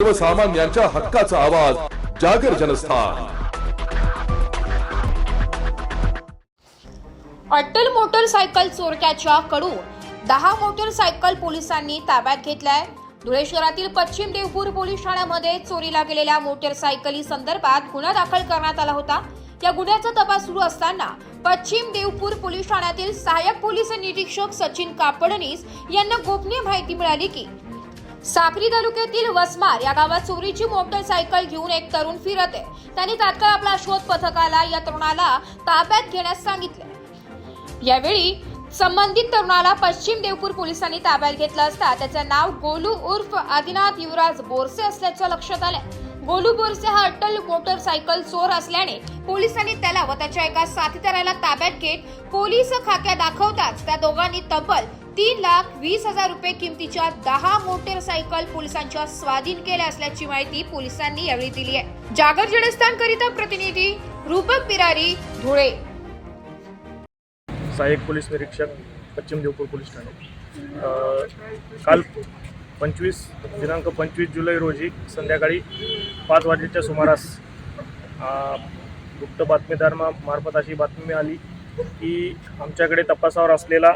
सर्वसामान्यांच्या हक्काचा आवाज जागर जनस्थान। अट्टल मोटरसायकल चोरट्याच्या कडून 10 मोटरसायकल पोलिसांनी ताब्यात घेतलाय। धुळे शहरातील पश्चिम देवपूर पोलीस ठाण्यामध्ये चोरीला गेलेल्या मोटरसायकली संदर्भात गुन्हा दाखल करण्यात आला होता। या गुन्ह्याचा तपास सुरू असताना पश्चिम देवपूर पोलीस ठाण्यातील सहाय्यक पोलीस निरीक्षक सचिन कापडनीस यांना गोपनीय माहिती मिळाली की साक्री तालुक्यातील वसमार या गावात चोरीची मोटरसायकल घेऊन एक तरुण फिरत आहे। त्यांनी तात्काळ आपला शोध पथकाला या तरुणाला ताब्यात घेण्यास सांगितले। यावेळी संबंधित तरुणाला पश्चिम देवपूर पोलिसांनी ताब्यात घेतलं असता त्याचे नाव गोलू उर्फ आदिनाथ युवराज बोरसे असल्याचं लक्षात आलं। गोलू बोरसे हा अट्टल मोटरसायकल चोर असल्याने पोलिसांनी त्याला व त्याच्या एका साथीदाराला ताब्यात घेत पोलीस खाक्या दाखवताच त्या दोघांनी तब्बल 3,20,000 रुपये किमतीच्या 10 मोटरसायकल पोलिसांच्या स्वाधीन केल्या असल्याची माहिती पोलिसांनी यावेळी दिली आहे। जागर जनस्थान करिता प्रतिनिधी रूपक बिरारी, धुळे। सहाय्यक पोलीस निरीक्षक पश्चिम देवपूर पोलीस ठाणे। काल दिनांक 25 जुलै रोजी संध्याकाळी 5 वाजेच्या सुमारास गुप्त बातमीदार मार्फत अशी बातमी मिळाली की आमच्याकडे तपासावर असलेला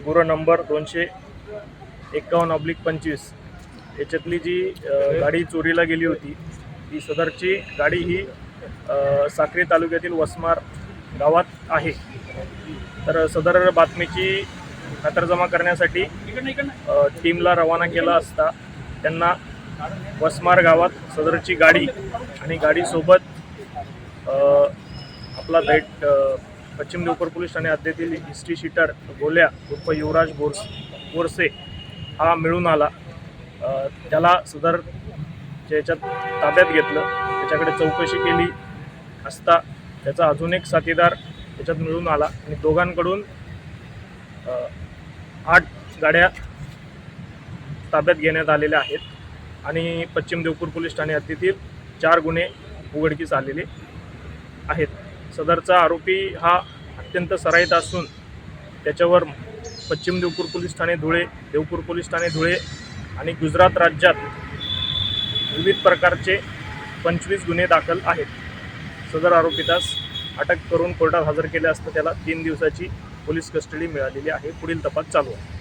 गुन्हा नंबर 251/25 याच्यातली जी गाडी चोरीला गेली होती ती सदरची गाडी ही साक्री तालुक्यातील वसमार गावात आहे। तर सदर बातमीची खातरजमा करण्यासाठी टीमला रवाना केला असता त्यांना वसमार गावात सदरची गाडी आणि गाडीसोबत आपला पश्चिम देवपूर पोलीस ठाणे हद्दीतील हिस्ट्री शीटर गोल्या उर्फ युवराज बोरसे हा मिळून आला। त्याला सदर याच्यात ताब्यात घेतलं। त्याच्याकडे चौकशी केली असता त्याचा अजून एक साथीदार त्याच्यात मिळून आला आणि दोघांकडून 8 गाड्या ताब्यात घेण्यात आलेल्या आहेत आणि पश्चिम देवपूर पोलीस ठाणे हद्दीतील 4 गुन्हे उघडकीस आलेले आहेत। सदरचा आरोपी हा अत्यंत सराईत असून त्याच्यावर पश्चिम देवपूर पोलीस ठाणे धुळे, देवपूर पोलीस ठाणे धुळे आणि गुजरात राज्यात विविध प्रकारचे 25 गुन्हे दाखल आहेत। सदर आरोपीतास अटक करून कोर्टात हजर केले असता त्याला 3 दिवसाची पोलीस कस्टडी मिळालेली आहे। पुढील तपास चालू आहे।